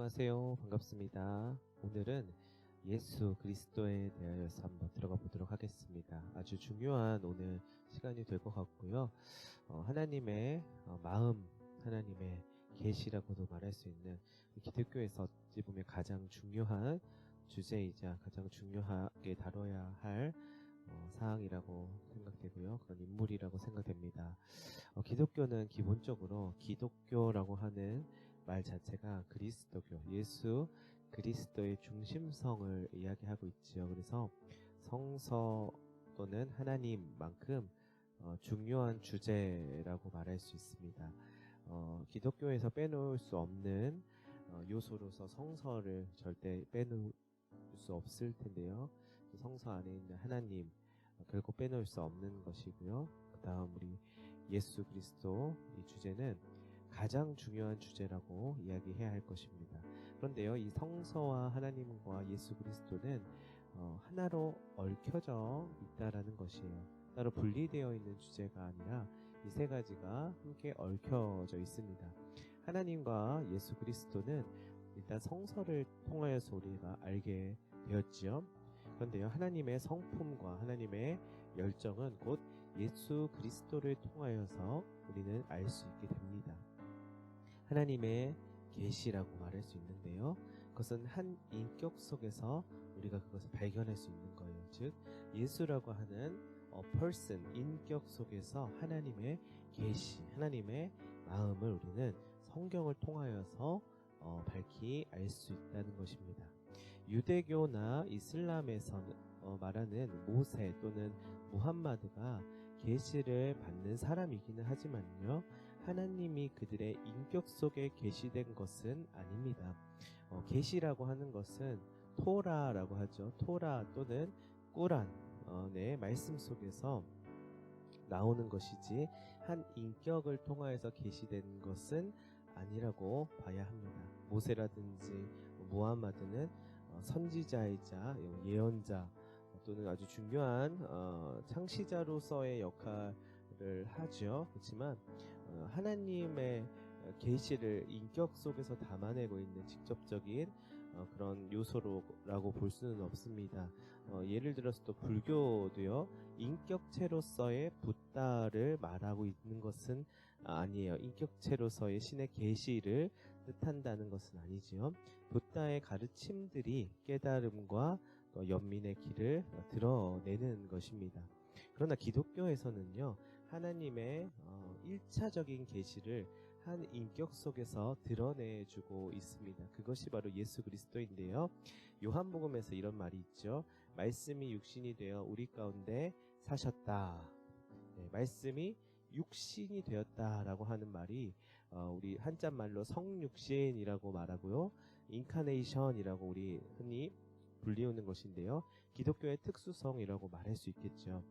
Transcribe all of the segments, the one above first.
안녕하세요. 반갑습니다. 오늘은 예수 그리스도에 대하여서 한번 들어가 보도록 하겠습니다. 아주 중요한 오늘 시간이 될 것 같고요. 하나님의 마음, 하나님의 계시라고도 말할 수 있는 기독교에서 어찌 보면 가장 중요한 주제이자 가장 중요하게 다뤄야 할 사항이라고 생각되고요. 그런 인물이라고 생각됩니다. 기독교는 기본적으로 기독교라고 하는 말 자체가 그리스도교, 예수 그리스도의 중심성을 이야기하고 있지요. 그래서 성서 또는 하나님만큼 중요한 주제라고 말할 수 있습니다. 기독교에서 빼놓을 수 없는 요소로서 성서를 절대 빼놓을 수 없을 텐데요. 성서 안에 있는 하나님 결코 빼놓을 수 없는 것이고요. 그 다음 우리 예수 그리스도 이 주제는 가장 중요한 주제라고 이야기해야 할 것입니다. 그런데요, 이 성서와 하나님과 예수 그리스도는 하나로 얽혀져 있다라는 것이에요. 따로 분리되어 있는 주제가 아니라 이 세 가지가 함께 얽혀져 있습니다. 하나님과 예수 그리스도는 일단 성서를 통하여서 우리가 알게 되었지요. 그런데요, 하나님의 성품과 하나님의 열정은 곧 예수 그리스도를 통하여서 우리는 알 수 있게 됩니다. 하나님의 계시라고 말할 수 있는데요. 그것은 한 인격 속에서 우리가 그것을 발견할 수 있는 거예요. 즉 예수라고 하는 person, 인격 속에서 하나님의 계시, 하나님의 마음을 우리는 성경을 통하여서 밝히 알 수 있다는 것입니다. 유대교나 이슬람에서 말하는 모세 또는 무함마드가 계시를 받는 사람이기는 하지만요, 하나님이 그들의 인격 속에 계시된 것은 아닙니다. 계시라고 하는 것은 토라라고 하죠. 토라 또는 꾸란의 말씀 속에서 나오는 것이지 한 인격을 통하여서 계시된 것은 아니라고 봐야 합니다. 모세라든지 무함마드는 선지자이자 예언자 또는 아주 중요한 창시자로서의 역할을 하죠. 그렇지만 하나님의 계시를 인격 속에서 담아내고 있는 직접적인 그런 요소라고 볼 수는 없습니다. 예를 들어서 또 불교도요, 인격체로서의 붓다를 말하고 있는 것은 아니에요. 인격체로서의 신의 계시를 뜻한다는 것은 아니지요. 붓다의 가르침들이 깨달음과 연민의 길을 드러내는 것입니다. 그러나 기독교에서는요, 하나님의 1차적인 계시를 한 인격 속에서 드러내주고 있습니다. 그것이 바로 예수 그리스도인데요. 요한복음에서 이런 말이 있죠. 말씀이 육신이 되어 우리 가운데 사셨다. 네, 말씀이 육신이 되었다라고 하는 말이 우리 한자말로 성육신이라고 말하고요, 인카네이션이라고 우리 흔히 불리우는 것인데요, 기독교의 특수성이라고 말할 수 있겠죠.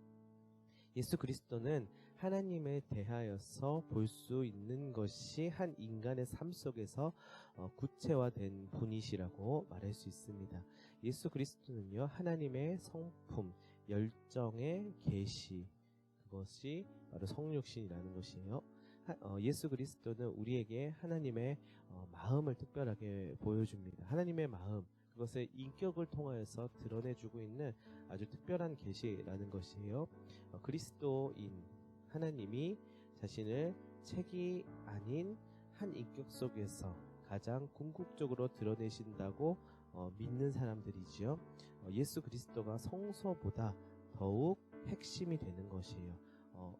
예수 그리스도는 하나님에 대하여서 볼 수 있는 것이 한 인간의 삶 속에서 구체화된 분이시라고 말할 수 있습니다. 예수 그리스도는요, 하나님의 성품, 열정의 계시, 그것이 바로 성육신이라는 것이에요. 예수 그리스도는 우리에게 하나님의 마음을 특별하게 보여줍니다. 하나님의 마음, 그것의 인격을 통하여서 드러내주고 있는 아주 특별한 계시라는 것이에요. 그리스도인 하나님이 자신을 책이 아닌 한 인격 속에서 가장 궁극적으로 드러내신다고 믿는 사람들이지요. 예수 그리스도가 성서보다 더욱 핵심이 되는 것이에요.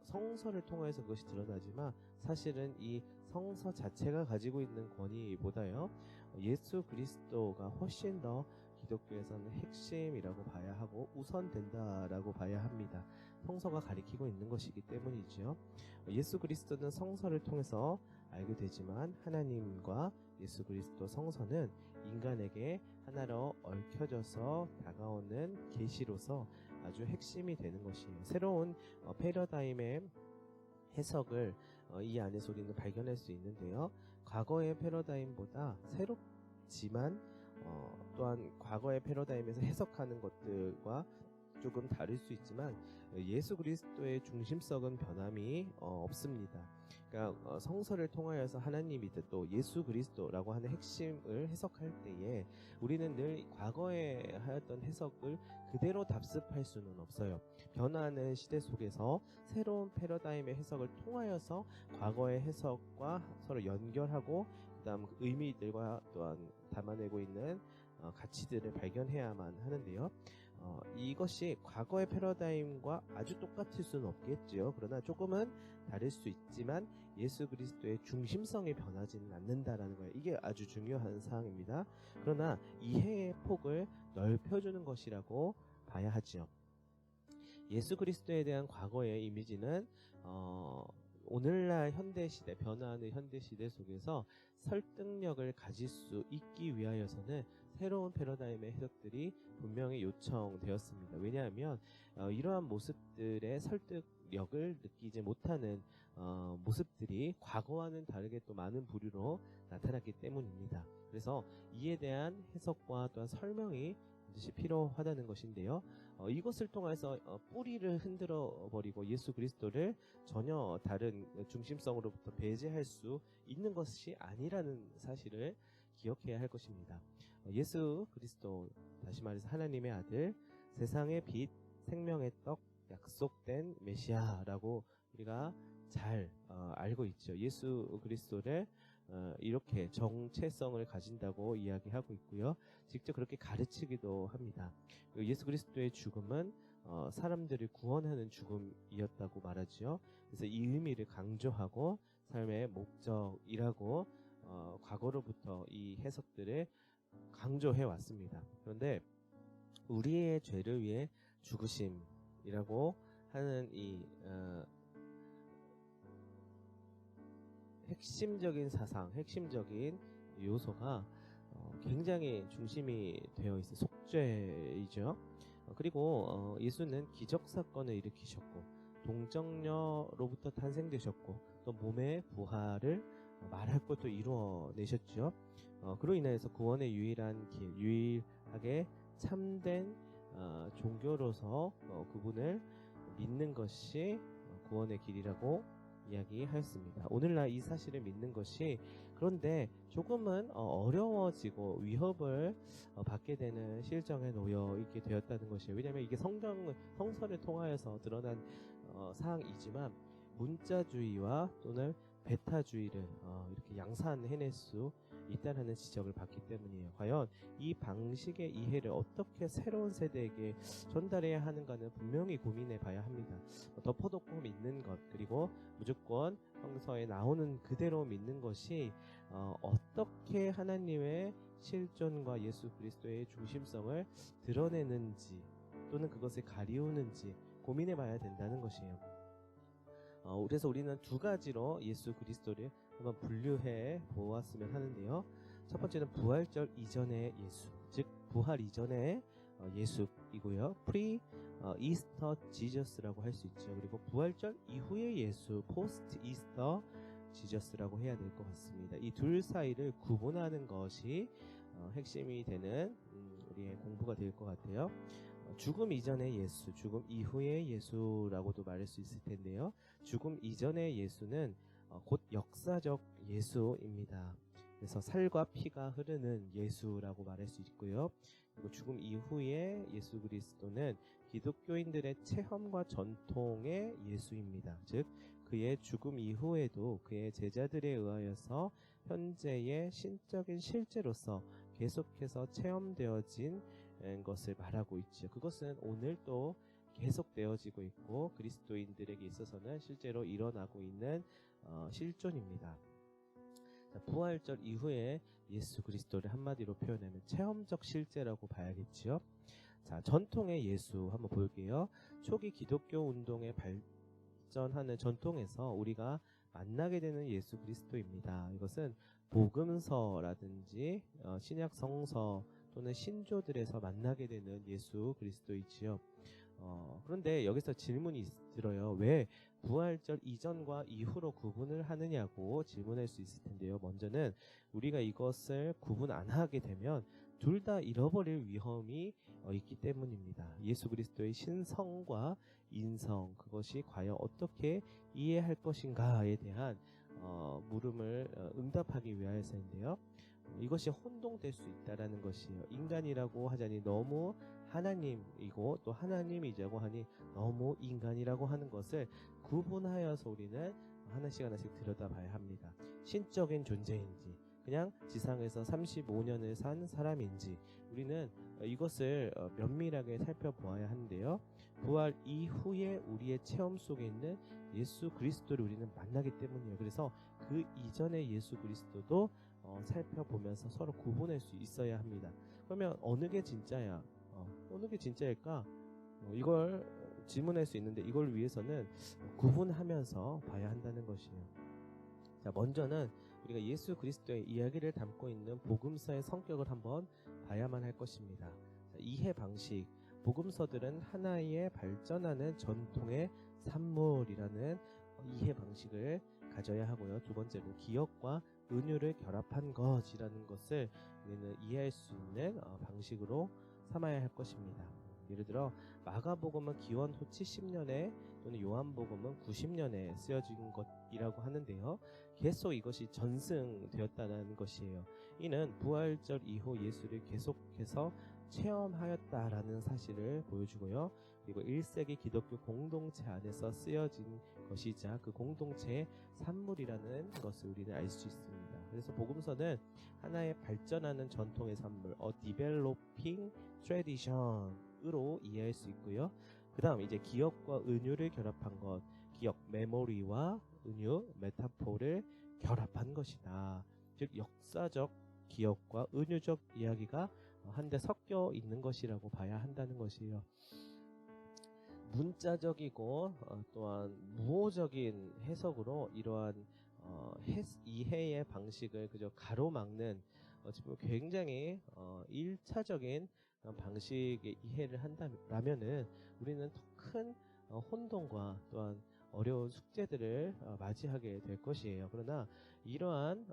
성서를 통해서 그것이 드러나지만 사실은 이 성서 자체가 가지고 있는 권위보다요, 예수 그리스도가 훨씬 더 기독교에서는 핵심이라고 봐야 하고 우선된다라고 봐야 합니다. 성서가 가리키고 있는 것이기 때문이죠. 예수 그리스도는 성서를 통해서 알게 되지만 하나님과 예수 그리스도 성서는 인간에게 하나로 얽혀져서 다가오는 계시로서 아주 핵심이 되는 것이에요. 새로운 패러다임의 해석을 이 안에서 우리는 발견할 수 있는데요. 과거의 패러다임보다 새롭지만 또한 과거의 패러다임에서 해석하는 것들과 조금 다를 수 있지만 예수 그리스도의 중심성은 변함이 없습니다. 그러니까 성서를 통하여서 하나님이 또 예수 그리스도라고 하는 핵심을 해석할 때에 우리는 늘 과거에 하였던 해석을 그대로 답습할 수는 없어요. 변화하는 시대 속에서 새로운 패러다임의 해석을 통하여서 과거의 해석과 서로 연결하고 그다음 의미들과 또한 담아내고 있는 가치들을 발견해야만 하는데요. 이것이 과거의 패러다임과 아주 똑같을 수는 없겠죠. 그러나 조금은 다를 수 있지만 예수 그리스도의 중심성이 변하지는 않는다라는 거예요. 이게 아주 중요한 사항입니다. 그러나 이해의 폭을 넓혀주는 것이라고 봐야 하죠. 예수 그리스도에 대한 과거의 이미지는 오늘날 현대시대, 변화하는 현대시대 속에서 설득력을 가질 수 있기 위하여서는 새로운 패러다임의 해석들이 분명히 요청되었습니다. 왜냐하면 이러한 모습들의 설득력을 느끼지 못하는 모습들이 과거와는 다르게 또 많은 부류로 나타났기 때문입니다. 그래서 이에 대한 해석과 또한 설명이 반드시 필요하다는 것인데요. 이것을 통해서 뿌리를 흔들어 버리고 예수 그리스도를 전혀 다른 중심성으로부터 배제할 수 있는 것이 아니라는 사실을 기억해야 할 것입니다. 예수 그리스도, 다시 말해서 하나님의 아들, 세상의 빛, 생명의 떡, 약속된 메시아라고 우리가 잘 알고 있죠. 예수 그리스도를 이렇게 정체성을 가진다고 이야기하고 있고요. 직접 그렇게 가르치기도 합니다. 예수 그리스도의 죽음은 사람들을 구원하는 죽음이었다고 말하죠. 그래서 이 의미를 강조하고 삶의 목적이라고 과거로부터 이 해석들을 강조해 왔습니다. 그런데 우리의 죄를 위해 죽으심이라고 하는 이 핵심적인 사상, 핵심적인 요소가 굉장히 중심이 되어 있어요. 속죄이죠. 그리고 예수는 기적 사건을 일으키셨고 동정녀로부터 탄생되셨고 또 몸의 부활을 말할 것도 이루어내셨죠. 그로 인해서 구원의 유일한 길, 유일하게 참된 종교로서 그분을 믿는 것이 구원의 길이라고 이야기하였습니다. 오늘날 이 사실을 믿는 것이 그런데 조금은 어려워지고 위협을 받게 되는 실정에 놓여 있게 되었다는 것이에요. 왜냐하면 이게 성서를 통하여서 드러난 사항이지만 문자주의와 또는 베타주의를 이렇게 양산해낼 수 있다는 지적을 받기 때문이에요. 과연 이 방식의 이해를 어떻게 새로운 세대에게 전달해야 하는가는 분명히 고민해 봐야 합니다. 덮어놓고 믿는 것, 그리고 무조건 성서에 나오는 그대로 믿는 것이 어떻게 하나님의 실존과 예수 그리스도의 중심성을 드러내는지 또는 그것을 가리우는지 고민해 봐야 된다는 것이에요. 그래서 우리는 두 가지로 예수 그리스도를 한번 분류해 보았으면 하는데요. 첫 번째는 부활절 이전의 예수, 즉 부활 이전의 예수이고요. 프리 이스터 지저스라고 할 수 있죠. 그리고 부활절 이후의 예수, 포스트 이스터 지저스라고 해야 될 것 같습니다. 이 둘 사이를 구분하는 것이 핵심이 되는 우리의 공부가 될 것 같아요. 죽음 이전의 예수, 죽음 이후의 예수라고도 말할 수 있을 텐데요. 죽음 이전의 예수는 곧 역사적 예수입니다. 그래서 살과 피가 흐르는 예수라고 말할 수 있고요. 그리고 죽음 이후의 예수 그리스도는 기독교인들의 체험과 전통의 예수입니다. 즉 그의 죽음 이후에도 그의 제자들에 의하여서 현재의 신적인 실제로서 계속해서 체험되어진 것을 말하고 있죠. 그것은 오늘 또 계속되어지고 있고 그리스도인들에게 있어서는 실제로 일어나고 있는 실존입니다. 자, 부활절 이후에 예수 그리스도를 한마디로 표현하면 체험적 실제라고 봐야겠지요. 자, 전통의 예수 한번 볼게요. 초기 기독교 운동의 발전하는 전통에서 우리가 만나게 되는 예수 그리스도입니다. 이것은 복음서라든지 신약 성서 또는 신조들에서 만나게 되는 예수 그리스도이지요. 그런데 여기서 질문이 들어요. 왜 부활절 이전과 이후로 구분을 하느냐고 질문할 수 있을 텐데요. 먼저는 우리가 이것을 구분 안 하게 되면 둘 다 잃어버릴 위험이 있기 때문입니다. 예수 그리스도의 신성과 인성, 그것이 과연 어떻게 이해할 것인가에 대한 물음을 응답하기 위하여서인데요. 이것이 혼동될 수 있다라는 것이에요. 인간이라고 하자니 너무 하나님이고 또 하나님이자고 하니 너무 인간이라고 하는 것을 구분하여서 우리는 하나씩 하나씩 들여다봐야 합니다. 신적인 존재인지 그냥 지상에서 35년을 산 사람인지 우리는 이것을 면밀하게 살펴보아야 하는데요. 부활 이후에 우리의 체험 속에 있는 예수 그리스도를 우리는 만나기 때문이에요. 그래서 그 이전의 예수 그리스도도 살펴보면서 서로 구분할 수 있어야 합니다. 그러면 어느 게 진짜야? 어느 게 진짜일까? 이걸 질문할 수 있는데 이걸 위해서는 구분하면서 봐야 한다는 것이에요. 자, 먼저는 우리가 예수 그리스도의 이야기를 담고 있는 복음서의 성격을 한번 봐야만 할 것입니다. 자, 이해 방식, 복음서들은 하나의 발전하는 전통의 산물이라는 이해 방식을 가져야 하고요. 두 번째로 기억과 은유를 결합한 것이라는 것을 우리는 이해할 수 있는 방식으로 삼아야 할 것입니다. 예를 들어 마가복음은 기원 후 70년에 또는 요한복음은 90년에 쓰여진 것이라고 하는데요. 계속 이것이 전승되었다는 것이에요. 이는 부활절 이후 예수를 계속해서 체험하였다라는 사실을 보여주고요. 그리고 1세기 기독교 공동체 안에서 쓰여진 것이자 그 공동체의 산물이라는 것을 우리는 알 수 있습니다. 그래서 복음서는 하나의 발전하는 전통의 산물, a developing tradition으로 이해할 수 있고요. 그 다음 이제 기억과 은유를 결합한 것, 기억, 메모리와 은유, 메타포를 결합한 것이다. 즉 역사적 기억과 은유적 이야기가 한데 섞여 있는 것이라고 봐야 한다는 것이에요. 문자적이고 또한 무호적인 해석으로 이러한 이해의 방식을 그저 가로막는 지금 굉장히 1차적인 방식의 이해를 한다면은 우리는 더 큰 혼동과 또한 어려운 숙제들을 맞이하게 될 것이에요. 그러나 이러한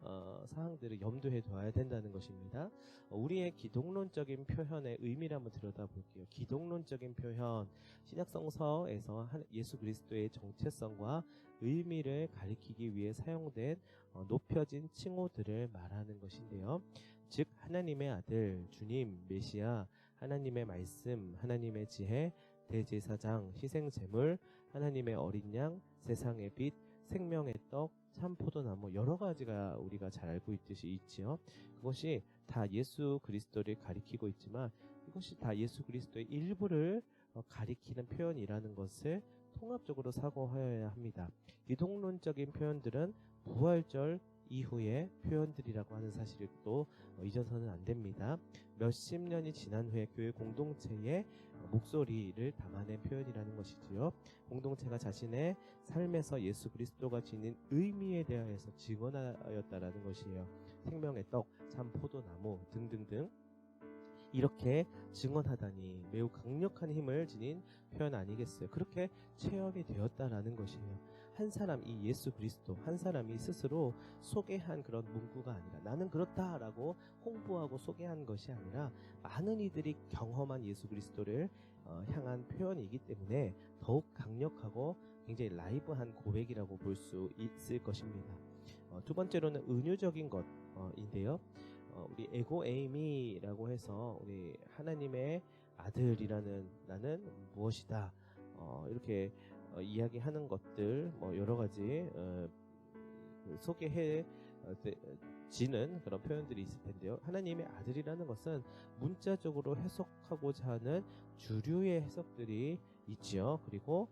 사항들을 염두에 둬야 된다는 것입니다. 우리의 기독론적인 표현의 의미를 한번 들여다볼게요. 기독론적인 표현, 신약성서에서 예수 그리스도의 정체성과 의미를 가리키기 위해 사용된 높여진 칭호들을 말하는 것인데요. 즉 하나님의 아들, 주님, 메시아, 하나님의 말씀, 하나님의 지혜, 대제사장, 희생제물, 하나님의 어린 양, 세상의 빛, 생명의 떡, 참 포도나무, 여러 가지가 우리가 잘 알고 있듯이 있지요. 그것이 다 예수 그리스도를 가리키고 있지만 이것이 다 예수 그리스도의 일부를 가리키는 표현이라는 것을 통합적으로 사고하여야 합니다. 기독론적인 표현들은 부활절 이후의 표현들이라고 하는 사실을 또 잊어서는 안 됩니다. 몇십 년이 지난 후에 교회 공동체의 목소리를 담아낸 표현이라는 것이지요. 공동체가 자신의 삶에서 예수 그리스도가 지닌 의미에 대하여서 증언하였다라는 것이에요. 생명의 떡, 참 포도나무 등등등 이렇게 증언하다니 매우 강력한 힘을 지닌 표현 아니겠어요. 그렇게 체험이 되었다라는 것이에요. 한 사람, 이 예수 그리스도 한 사람이 스스로 소개한 그런 문구가 아니라 나는 그렇다라고 홍보하고 소개한 것이 아니라 많은 이들이 경험한 예수 그리스도를 향한 표현이기 때문에 더욱 강력하고 굉장히 라이브한 고백이라고 볼 수 있을 것입니다. 두 번째로는 은유적인 것인데요. 우리 에고 에이미라고 해서 우리 하나님의 아들이라는 나는 무엇이다 이렇게 이야기하는 것들 여러 가지 소개해 지는 그런 표현들이 있을 텐데요. 하나님의 아들이라는 것은 문자적으로 해석하고자 하는 주류의 해석들이 있지요. 그리고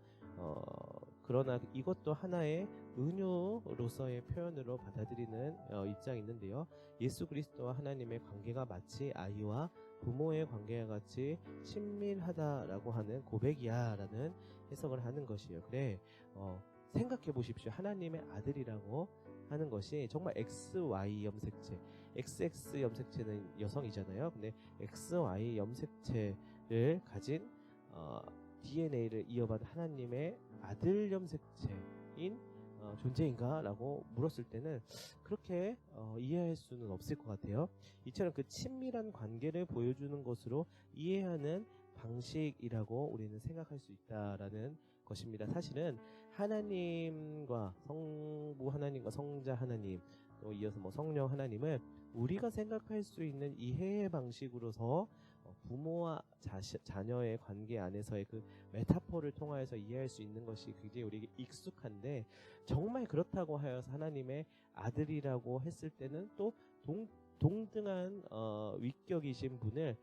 그러나 이것도 하나의 은유로서의 표현으로 받아들이는 입장이 있는데요. 예수 그리스도와 하나님의 관계가 마치 아이와 부모의 관계와 같이 친밀하다라고 하는 고백이야 라는 해석을 하는 것이에요. 그래 생각해 보십시오. 하나님의 아들이라고 하는 것이 정말 XY 염색체, XX 염색체는 여성이잖아요. 근데 XY 염색체를 가진 DNA를 이어받은 하나님의 아들 염색체인 존재인가? 라고 물었을 때는 그렇게 이해할 수는 없을 것 같아요. 이처럼 그 친밀한 관계를 보여주는 것으로 이해하는 방식이라고 우리는 생각할 수 있다라는 것입니다. 사실은 하나님과 성부 하나님과 성자 하나님, 또 이어서 뭐 성령 하나님을 우리가 생각할 수 있는 이해의 방식으로서 부모와 자녀의 관계 안에서의 그 메타포를 통하여서 이해할 수 있는 것이 굉장히 우리에게 익숙한데, 정말 그렇다고 하여서 하나님의 아들이라고 했을 때는 또 동등한 위격이신 분을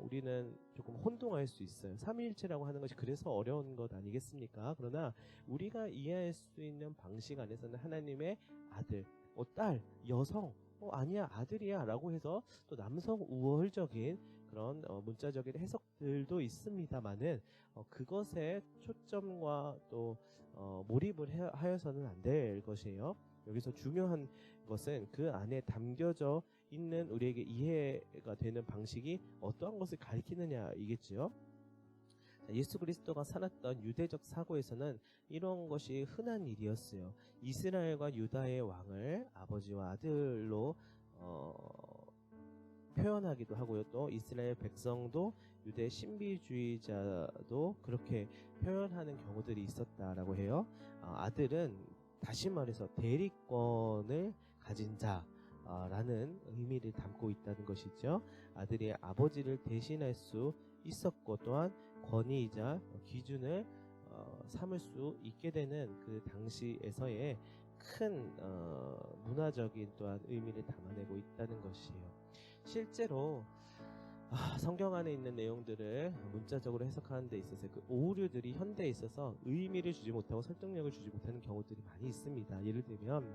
우리는 조금 혼동할 수 있어요. 삼위일체라고 하는 것이 그래서 어려운 것 아니겠습니까? 그러나 우리가 이해할 수 있는 방식 안에서는 하나님의 아들, 딸, 여성, 아니야 아들이야 라고 해서 또 남성 우월적인 그런 문자적인 해석들도 있습니다만은 그것에 초점과 또 몰입을 하여서는 안 될 것이에요. 여기서 중요한 것은 그 안에 담겨져 있는 우리에게 이해가 되는 방식이 어떠한 것을 가리키느냐이겠지요. 예수 그리스도가 살았던 유대적 사고에서는 이런 것이 흔한 일이었어요. 이스라엘과 유다의 왕을 아버지와 아들로 표현하기도 하고요. 또 이스라엘 백성도 유대 신비주의자도 그렇게 표현하는 경우들이 있었다라고 해요. 아들은 다시 말해서 대리권을 가진 자라는 의미를 담고 있다는 것이죠. 아들이 아버지를 대신할 수 있었고 또한 권위이자 기준을 삼을 수 있게 되는 그 당시에서의 큰 문화적인 또한 의미를 담아내고 있다는 것이에요. 실제로 성경 안에 있는 내용들을 문자적으로 해석하는 데 있어서 그 오류들이 현대에 있어서 의미를 주지 못하고 설득력을 주지 못하는 경우들이 많이 있습니다. 예를 들면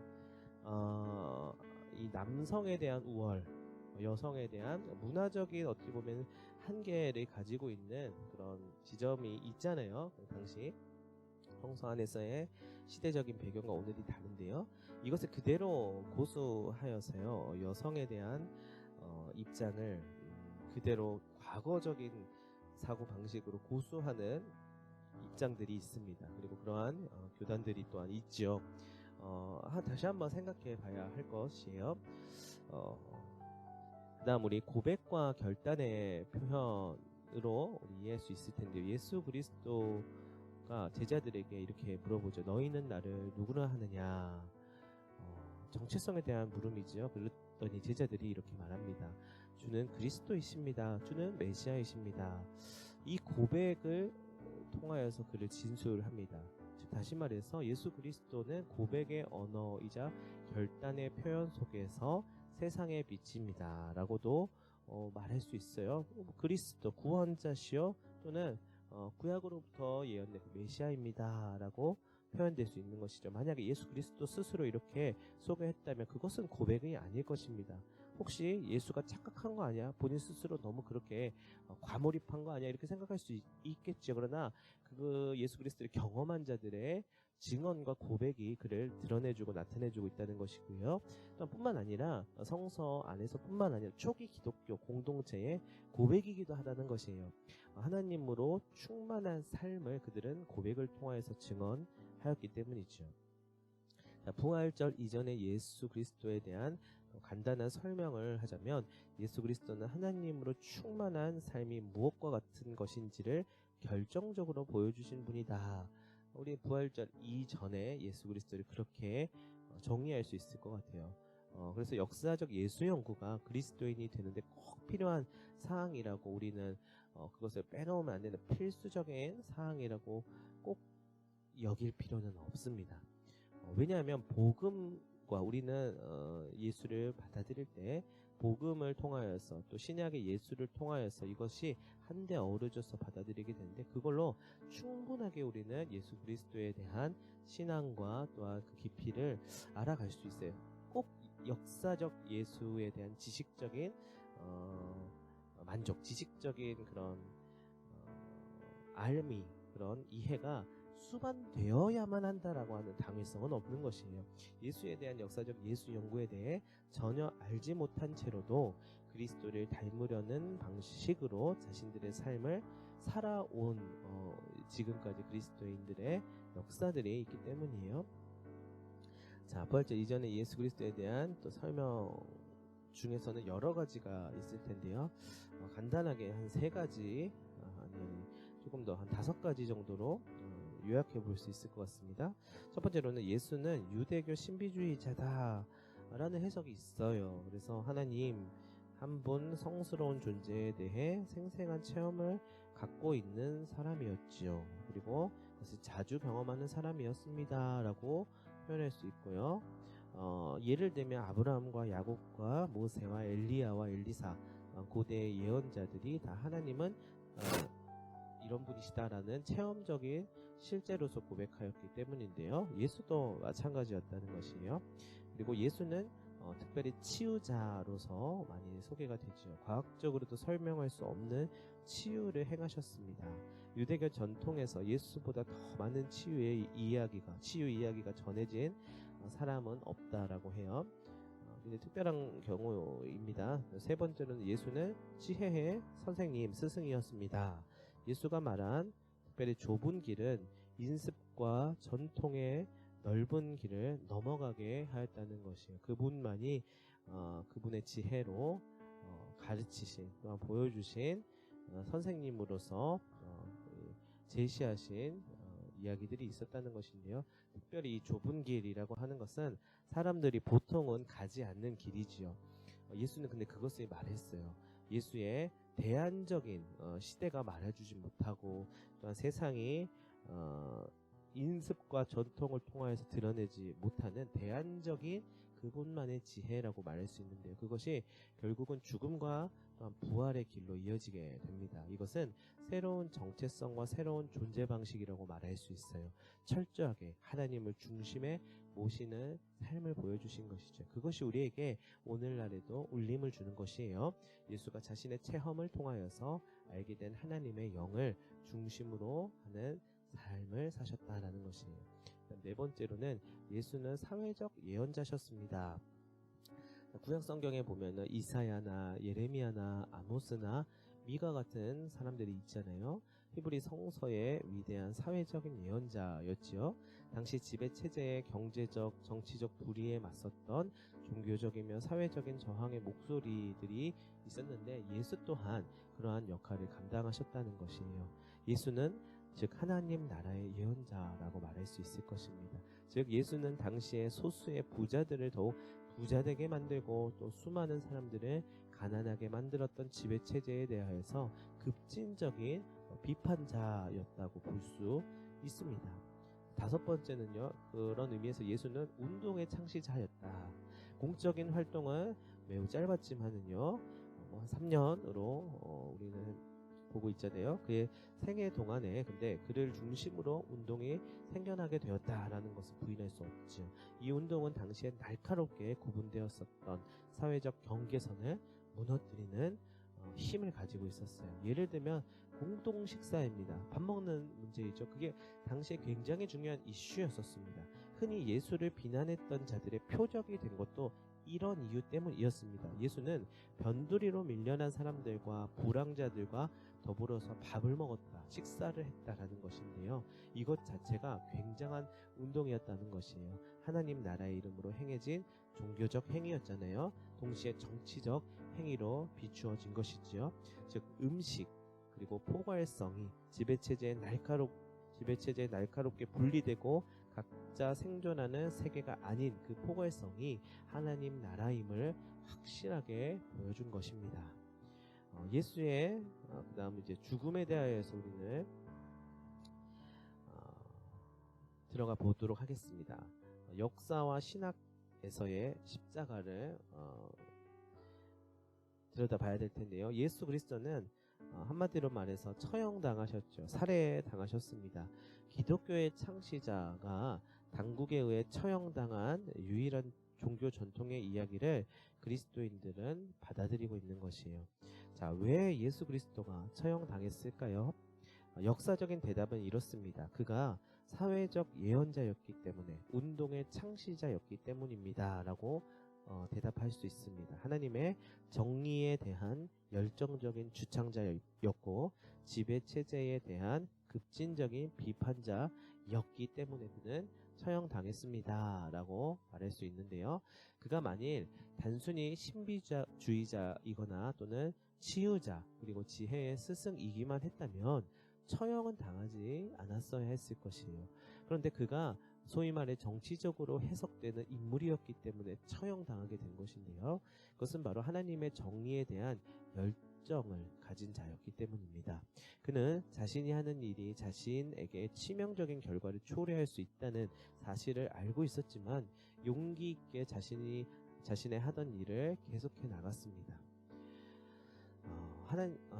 이 남성에 대한 우월, 여성에 대한 문화적인 어떻게 보면 한계를 가지고 있는 그런 지점이 있잖아요. 당시 성서 안에서의 시대적인 배경과 오늘이 다른데요. 이것을 그대로 고수하여서요, 여성에 대한 입장을 그대로 과거적인 사고 방식으로 고수하는 입장들이 있습니다. 그리고 그러한 교단들이 또한 있죠. 다시 한번 생각해 봐야 할 것이에요. 그 다음 우리 고백과 결단의 표현으로 우리 이해할 수 있을 텐데요. 예수 그리스도가 제자들에게 이렇게 물어보죠. 너희는 나를 누구라 하느냐? 정체성에 대한 물음이죠. 그랬더니 제자들이 이렇게 말합니다. 주는 그리스도이십니다. 주는 메시아이십니다. 이 고백을 통하여서 그를 진술합니다. 즉 다시 말해서 예수 그리스도는 고백의 언어이자 결단의 표현 속에서 세상의 빛입니다 라고도 말할 수 있어요. 그리스도 구원자시요 또는 구약으로부터 예언된 메시아입니다 라고 표현될 수 있는 것이죠. 만약에 예수 그리스도 스스로 이렇게 소개했다면 그것은 고백이 아닐 것입니다. 혹시 예수가 착각한 거 아니야? 본인 스스로 너무 그렇게 과몰입한 거 아니야? 이렇게 생각할 수 있겠죠. 그러나 그 예수 그리스도를 경험한 자들의 증언과 고백이 그를 드러내주고 나타내주고 있다는 것이고요. 뿐만 아니라 성서 안에서 뿐만 아니라 초기 기독교 공동체의 고백이기도 하다는 것이에요. 하나님으로 충만한 삶을 그들은 고백을 통하여서 증언하였기 때문이죠. 부활절 이전의 예수 그리스도에 대한 간단한 설명을 하자면 예수 그리스도는 하나님으로 충만한 삶이 무엇과 같은 것인지를 결정적으로 보여주신 분이다. 우리 부활절 이전에 예수 그리스도를 그렇게 정의할 수 있을 것 같아요. 그래서 역사적 예수 연구가 그리스도인이 되는데 꼭 필요한 사항이라고 우리는 그것을 빼놓으면 안 되는 필수적인 사항이라고 꼭 여길 필요는 없습니다. 왜냐하면 복음과 우리는 예수를 받아들일 때 복음을 통하여서 또 신약의 예수를 통하여서 이것이 한데 어우러져서 받아들이게 되는데 그걸로 충분하게 우리는 예수 그리스도에 대한 신앙과 또한 그 깊이를 알아갈 수 있어요. 꼭 역사적 예수에 대한 지식적인 만족, 지식적인 그런 알미, 그런 이해가 수반되어야만 한다라고 하는 당위성은 없는 것이에요. 예수에 대한 역사적 예수 연구에 대해 전혀 알지 못한 채로도 그리스도를 닮으려는 방식으로 자신들의 삶을 살아온 지금까지 그리스도인들의 역사들이 있기 때문이에요. 자, 부활절 이전에 예수 그리스도에 대한 또 설명 중에서는 여러 가지가 있을 텐데요. 간단하게 한 3가지, 아니 조금 더 한 5가지 정도로 요약해 볼 수 있을 것 같습니다. 첫 번째로는 예수는 유대교 신비주의자다 라는 해석이 있어요. 그래서 하나님 한 분 성스러운 존재에 대해 생생한 체험을 갖고 있는 사람이었지요. 그리고 그것을 자주 경험하는 사람이었습니다 라고 표현할 수 있고요. 예를 들면 아브라함과 야곱과 모세와 엘리야와 엘리사, 고대의 예언자들이 다 하나님은 이런 분이시다라는 체험적인 실제로서 고백하였기 때문인데요. 예수도 마찬가지였다는 것이에요. 그리고 예수는 특별히 치유자로서 많이 소개가 되죠. 과학적으로도 설명할 수 없는 치유를 행하셨습니다. 유대교 전통에서 예수보다 더 많은 치유 이야기가 전해진 사람은 없다라고 해요. 근데 특별한 경우입니다. 3번째로는 예수는 지혜의 선생님, 스승이었습니다. 예수가 말한 특별히 좁은 길은 인습과 전통의 넓은 길을 넘어가게 하였다는 것이에요. 그분만이 그분의 지혜로 가르치신 또한 보여주신 선생님으로서 제시하신 이야기들이 있었다는 것인데요. 특별히 이 좁은 길이라고 하는 것은 사람들이 보통은 가지 않는 길이지요. 예수는 근데 그것을 말했어요. 예수의 대안적인 시대가 말해주지 못하고 또한 세상이 인습과 전통을 통하여서 드러내지 못하는 대안적인 그분만의 지혜라고 말할 수 있는데요. 그것이 결국은 죽음과 또한 부활의 길로 이어지게 됩니다. 이것은 새로운 정체성과 새로운 존재 방식이라고 말할 수 있어요. 철저하게 하나님을 중심에 모시는 삶을 보여주신 것이죠. 그것이 우리에게 오늘날에도 울림을 주는 것이에요. 예수가 자신의 체험을 통하여서 알게 된 하나님의 영을 중심으로 하는 삶을 사셨다라는 것이에요. 4번째로는 예수는 사회적 예언자셨습니다. 구약 성경에 보면은 이사야나 예레미야나 아모스나 미가 같은 사람들이 있잖아요. 히브리 성서의 위대한 사회적인 예언자였지요. 당시 지배 체제의 경제적, 정치적 불의에 맞섰던 종교적이며 사회적인 저항의 목소리들이 있었는데 예수 또한 그러한 역할을 감당하셨다는 것이에요. 예수는 즉 하나님 나라의 예언자라고 말할 수 있을 것입니다. 즉 예수는 당시에 소수의 부자들을 더욱 부자되게 만들고 또 수많은 사람들을 가난하게 만들었던 지배체제에 대하여서 급진적인 비판자였다고 볼 수 있습니다. 5번째는요. 그런 의미에서 예수는 운동의 창시자였다. 공적인 활동은 매우 짧았지만은요. 한 3년으로 우리는 보고 있잖아요. 그의 생애 동안에 근데 그를 중심으로 운동이 생겨나게 되었다라는 것을 부인할 수 없죠. 이 운동은 당시에 날카롭게 구분되었었던 사회적 경계선을 무너뜨리는 힘을 가지고 있었어요. 예를 들면 공동 식사입니다. 밥 먹는 문제이죠. 그게 당시에 굉장히 중요한 이슈였었습니다. 흔히 예수를 비난했던 자들의 표적이 된 것도 이런 이유 때문이었습니다. 예수는 변두리로 밀려난 사람들과 불황자들과 더불어서 밥을 먹었다, 식사를 했다라는 것인데요. 이것 자체가 굉장한 운동이었다는 것이에요. 하나님 나라의 이름으로 행해진 종교적 행위였잖아요. 동시에 정치적 행위로 비추어진 것이지요. 즉 음식 그리고 포괄성이 지배체제에 날카롭게 분리되고 각자 생존하는 세계가 아닌 그 포괄성이 하나님 나라임을 확실하게 보여준 것입니다. 예수의 그 다음 이제 죽음에 대하여서 우리는 들어가 보도록 하겠습니다. 역사와 신학에서의 십자가를 들여다봐야 될 텐데요. 예수 그리스도는 한마디로 말해서 처형당하셨죠. 살해당하셨습니다. 기독교의 창시자가 당국에 의해 처형당한 유일한 종교 전통의 이야기를 그리스도인들은 받아들이고 있는 것이에요. 자, 왜 예수 그리스도가 처형당했을까요? 역사적인 대답은 이렇습니다. 그가 사회적 예언자였기 때문에, 운동의 창시자였기 때문입니다. 라고 대답할 수 있습니다. 하나님의 정의에 대한 열정적인 주창자였고 지배체제에 대한 급진적인 비판자였기 때문에 그는 처형당했습니다 라고 말할 수 있는데요. 그가 만일 단순히 신비주의자이거나 또는 치유자 그리고 지혜의 스승이기만 했다면 처형은 당하지 않았어야 했을 것이에요. 그런데 그가 소위 말해 정치적으로 해석되는 인물이었기 때문에 처형당하게 된 것인데요. 그것은 바로 하나님의 정의에 대한 열정을 가진 자였기 때문입니다. 그는 자신이 하는 일이 자신에게 치명적인 결과를 초래할 수 있다는 사실을 알고 있었지만 용기 있게 자신의 하던 일을 계속해 나갔습니다.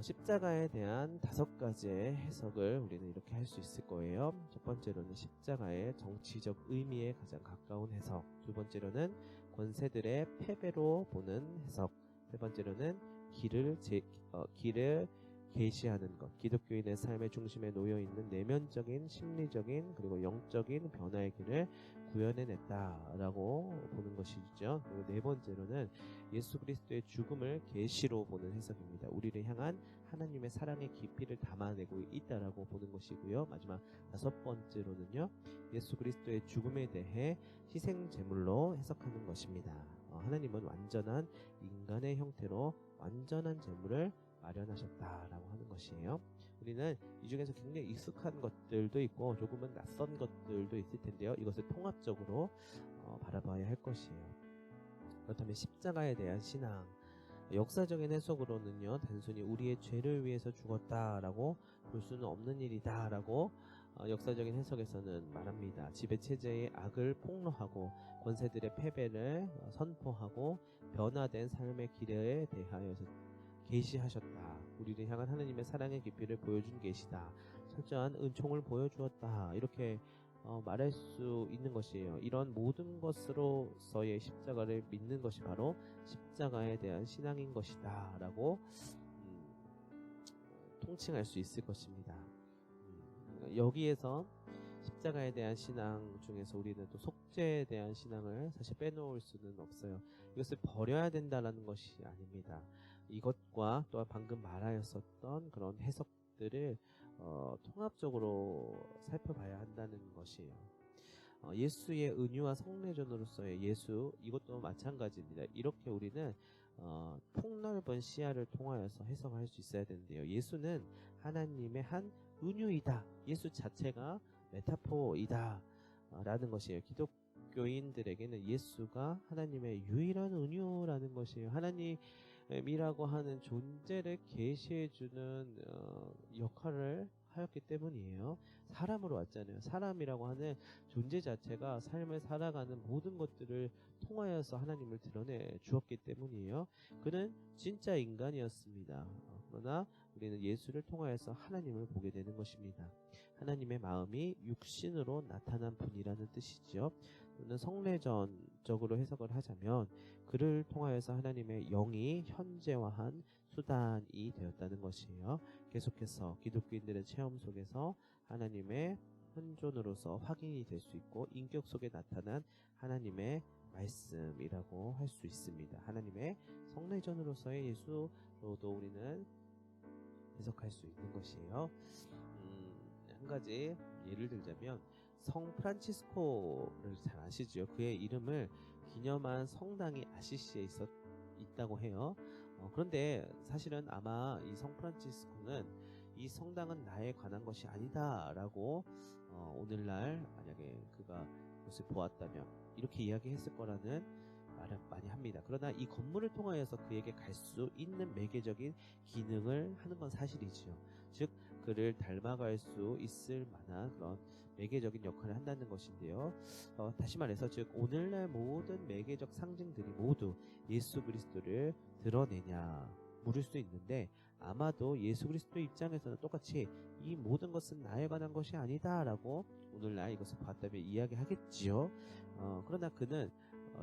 십자가에 대한 5가지의 해석을 우리는 이렇게 할 수 있을 거예요. 첫 번째로는 십자가의 정치적 의미에 가장 가까운 해석, 두 번째로는 권세들의 패배로 보는 해석, 세 번째로는 길을 계시하는 것, 기독교인의 삶의 중심에 놓여있는 내면적인, 심리적인, 그리고 영적인 변화의 길을 구현해냈다라고 보는 것이죠. 그리고 네 번째로는 예수 그리스도의 죽음을 계시로 보는 해석입니다. 우리를 향한 하나님의 사랑의 깊이를 담아내고 있다라고 보는 것이고요. 마지막 5번째로는요, 예수 그리스도의 죽음에 대해 희생 제물로 해석하는 것입니다. 하나님은 완전한 인간의 형태로 완전한 제물을 마련하셨다라고 하는 것이에요. 우리는 이 중에서 굉장히 익숙한 것들도 있고 조금은 낯선 것들도 있을 텐데요. 이것을 통합적으로 바라봐야 할 것이에요. 그렇다면 십자가에 대한 신앙, 역사적인 해석으로는요, 단순히 우리의 죄를 위해서 죽었다라고 볼 수는 없는 일이다라고 역사적인 해석에서는 말합니다. 지배체제의 악을 폭로하고 권세들의 패배를 선포하고 변화된 삶의 길에 대하여서 계시하셨다. 우리를 향한 하나님의 사랑의 깊이를 보여준 계시다. 철저한 은총을 보여주었다. 이렇게 말할 수 있는 것이에요. 이런 모든 것으로서의 십자가를 믿는 것이 바로 십자가에 대한 신앙인 것이다 라고 통칭할 수 있을 것입니다. 여기에서 십자가에 대한 신앙 중에서 우리는 또 속죄에 대한 신앙을 사실 빼놓을 수는 없어요. 이것을 버려야 된다는 것이 아닙니다. 이것과 또한 방금 말하였었던 그런 해석들을 통합적으로 살펴봐야 한다는 것이에요. 예수의 은유와 성례전으로서의 예수, 이것도 마찬가지입니다. 이렇게 우리는 폭넓은 시야를 통하여서 해석할 수 있어야 되는데요. 예수는 하나님의 한 은유이다. 예수 자체가 메타포이다 라는 것이에요. 기독교인들에게는 예수가 하나님의 유일한 은유라는 것이에요. 하나님이라고 하는 존재를 계시해주는 역할을 하였기 때문이에요. 사람으로 왔잖아요. 사람이라고 하는 존재 자체가 삶을 살아가는 모든 것들을 통하여서 하나님을 드러내 주었기 때문이에요. 그는 진짜 인간이었습니다. 그러나 우리는 예수를 통하여서 하나님을 보게 되는 것입니다. 하나님의 마음이 육신으로 나타난 분이라는 뜻이죠. 또는 성례전적으로 해석을 하자면 그를 통하여서 하나님의 영이 현재화한 수단이 되었다는 것이에요. 계속해서 기독교인들의 체험 속에서 하나님의 현존으로서 확인이 될 수 있고 인격 속에 나타난 하나님의 말씀이라고 할 수 있습니다. 하나님의 성례전으로서의 예수로도 우리는 해석할 수 있는 것이에요. 한 가지 예를 들자면 성 프란치스코를 잘 아시죠? 그의 이름을 기념한 성당이 아시시에 있다고 해요. 그런데 사실은 아마 이 성 프란치스코는 이 성당은 나에 관한 것이 아니다라고 오늘날 만약에 그가 그것을 보았다면 이렇게 이야기했을 거라는 말을 많이 합니다. 그러나 이 건물을 통하여서 그에게 갈 수 있는 매개적인 기능을 하는 건 사실이죠. 즉 그를 닮아갈 수 있을 만한 그런 매개적인 역할을 한다는 것인데요. 다시 말해서 즉 오늘날 모든 매개적 상징들이 모두 예수 그리스도를 드러내냐 물을 수 있는데 아마도 예수 그리스도 입장에서는 똑같이 이 모든 것은 나에 관한 것이 아니다 라고 오늘날 이것을 봤다면 이야기하겠지요. 그러나 그는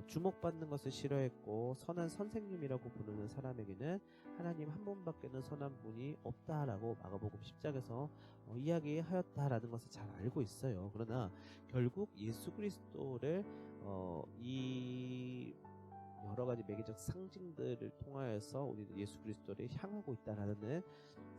주목받는 것을 싫어했고 선한 선생님이라고 부르는 사람에게는 하나님 한 분밖에는 선한 분이 없다라고 마가복음 10장에서 이야기하였다라는 것을 잘 알고 있어요. 그러나 결국 예수 그리스도를 이 여러 가지 매개적 상징들을 통하여서 우리는 예수 그리스도를 향하고 있다라는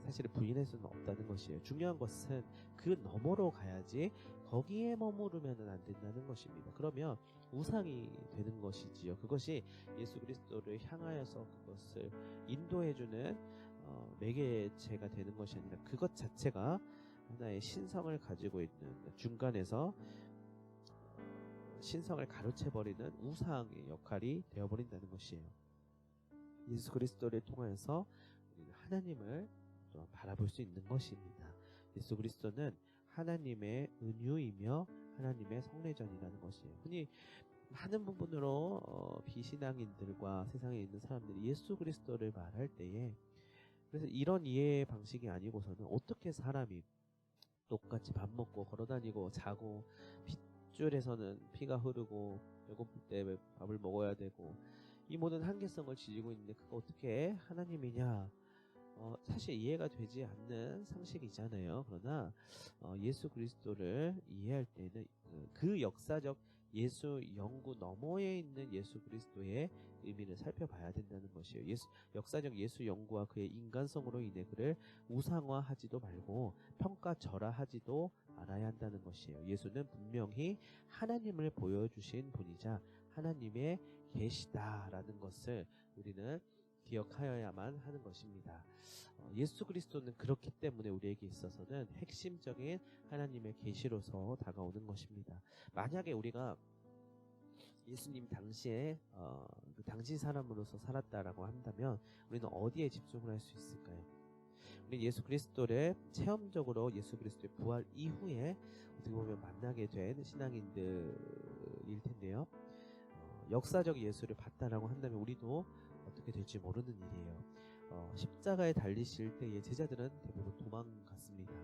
사실을 부인할 수는 없다는 것이에요. 중요한 것은 그 너머로 가야지 거기에 머무르면 안 된다는 것입니다. 그러면 우상이 되는 것이지요. 그것이 예수 그리스도를 향하여서 그것을 인도해주는 매개체가 되는 것이 아니라 그것 자체가 하나의 신성을 가지고 있는 중간에서 신성을 가로채버리는 우상의 역할이 되어버린다는 것이에요. 예수 그리스도를 통하여서 우리는 하나님을 바라볼 수 있는 것입니다. 예수 그리스도는 하나님의 은유이며 하나님의 성례전이라는 것이에요. 흔히 많은 부분으로 비신앙인들과 세상에 있는 사람들이 예수 그리스도를 말할 때에 그래서 이런 이해 방식이 아니고서는 어떻게 사람이 똑같이 밥 먹고 걸어다니고 자고 핏줄에서는 피가 흐르고 배고플 때 밥을 먹어야 되고 이 모든 한계성을 지니고 있는데 그거 어떻게 하나님이냐? 사실 이해가 되지 않는 상식이잖아요. 그러나 예수 그리스도를 이해할 때는 그 역사적 예수 연구 너머에 있는 예수 그리스도의 의미를 살펴봐야 된다는 것이에요. 역사적 예수 연구와 그의 인간성으로 인해 그를 우상화하지도 말고 평가절하하지도 말아야 한다는 것이에요. 예수는 분명히 하나님을 보여주신 분이자 하나님의 계시다라는 것을 우리는 기억하여야만 하는 것입니다. 예수 그리스도는 그렇기 때문에 우리에게 있어서는 핵심적인 하나님의 계시로서 다가오는 것입니다. 만약에 우리가 예수님 당시에 그 당시 사람으로서 살았다라고 한다면 우리는 어디에 집중을 할 수 있을까요? 우리 예수 그리스도를 체험적으로 예수 그리스도의 부활 이후에 어떻게 보면 만나게 된 신앙인들일 텐데요. 역사적 예수를 봤다라고 한다면 우리도 어떻게 될지 모르는 일이에요. 십자가에 달리실 때의 제자들은 대부분 도망갔습니다.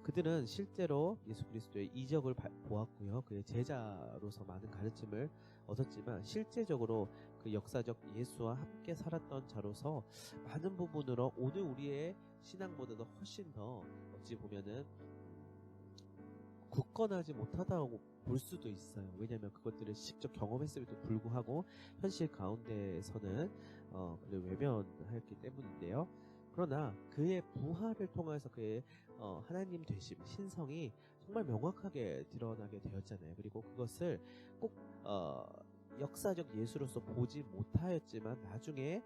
그들은 실제로 예수 그리스도의 이적을 보았고요. 그의 제자로서 많은 가르침을 얻었지만 실제적으로 그 역사적 예수와 함께 살았던 자로서 많은 부분으로 오늘 우리의 신앙보다도 훨씬 더 어찌 보면은 굳건하지 못하다고 볼 수도 있어요. 왜냐하면 그것들을 직접 경험했음에도 불구하고 현실 가운데에서는 그를 외면했기 때문인데요. 그러나 그의 부활을 통해서 그의 하나님 되심, 신성이 정말 명확하게 드러나게 되었잖아요. 그리고 그것을 꼭 역사적 예수로서 보지 못하였지만 나중에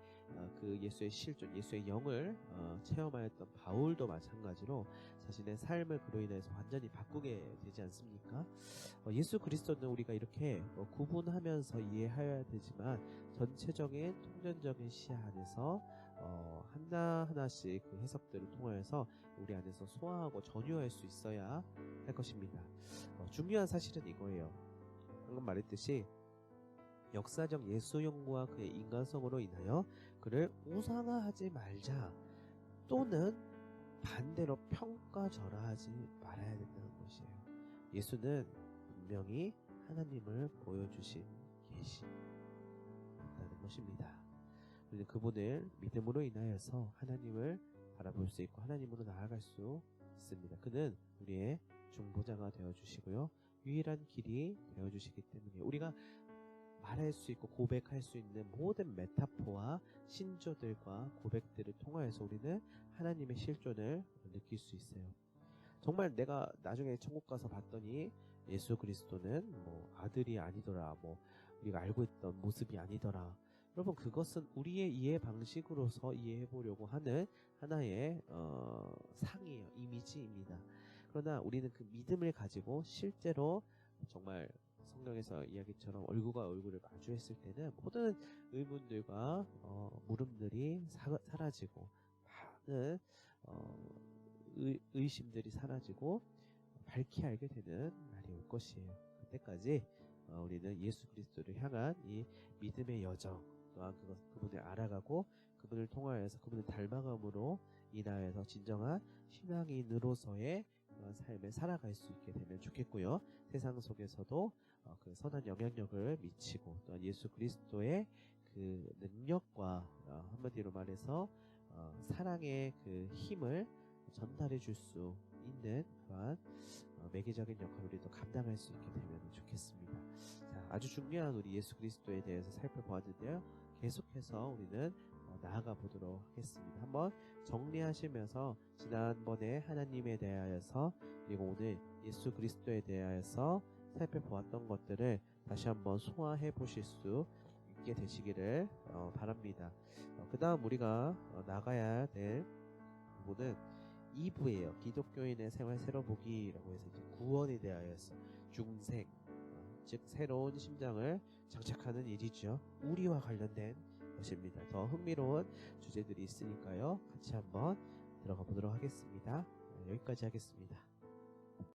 그 예수의 실존, 예수의 영을 체험하였던 바울도 마찬가지로 자신의 삶을 그로 인해서 완전히 바꾸게 되지 않습니까? 예수 그리스도는 우리가 이렇게 구분하면서 이해해야 되지만 전체적인 통전적인 시야 안에서 하나하나씩 그 해석들을 통하여서 우리 안에서 소화하고 전유할 수 있어야 할 것입니다. 중요한 사실은 이거예요. 방금 말했듯이 역사적 예수 연구와 그의 인간성으로 인하여 그를 우상화하지 말자 또는 반대로 평가절하하지 말아야 된다는 것이에요. 예수는 분명히 하나님을 보여주신 계시다는 것입니다. 우리는 그분을 믿음으로 인하여서 하나님을 바라볼 수 있고 하나님으로 나아갈 수 있습니다. 그는 우리의 중보자가 되어주시고요. 유일한 길이 되어주시기 때문에 우리가 말할 수 있고 고백할 수 있는 모든 메타포와 신조들과 고백들을 통하여서 우리는 하나님의 실존을 느낄 수 있어요. 정말 내가 나중에 천국 가서 봤더니 예수 그리스도는 뭐 아들이 아니더라, 뭐 우리가 알고 있던 모습이 아니더라. 여러분 그것은 우리의 이해 방식으로서 이해해 보려고 하는 하나의 상이에요. 이미지입니다. 그러나 우리는 그 믿음을 가지고 실제로 정말 성경에서 이야기처럼 얼굴과 얼굴을 마주했을 때는 모든 의문들과 물음들이 사라지고 많은 의심들이 사라지고 밝히 알게 되는 날이 올 것이에요. 그때까지 우리는 예수 그리스도를 향한 이 믿음의 여정 또한 그분을 알아가고 그분을 통하여서 그분을 닮아감으로 인하여서 진정한 신앙인으로서의 그런 삶을 살아갈 수 있게 되면 좋겠고요. 세상 속에서도 그 선한 영향력을 미치고 또한 예수 그리스도의 그 능력과 한마디로 말해서 사랑의 그 힘을 전달해 줄 수 있는 그러한 매개적인 역할을 우리도 감당할 수 있게 되면 좋겠습니다. 자, 아주 중요한 우리 예수 그리스도에 대해서 살펴보았는데요. 계속해서 우리는 나아가 보도록 하겠습니다. 한번 정리하시면서 지난번에 하나님에 대하여서 그리고 오늘 예수 그리스도에 대하여서 살펴보았던 것들을 다시 한번 소화해 보실 수 있게 되시기를 바랍니다. 그 다음 우리가 나가야 될 부분은 2부예요. 기독교인의 생활 새로 보기라고 해서 이제 구원에 대하여서 중생, 즉 새로운 심장을 장착하는 일이죠. 우리와 관련된 것입니다. 더 흥미로운 주제들이 있으니까요. 같이 한번 들어가 보도록 하겠습니다. 여기까지 하겠습니다.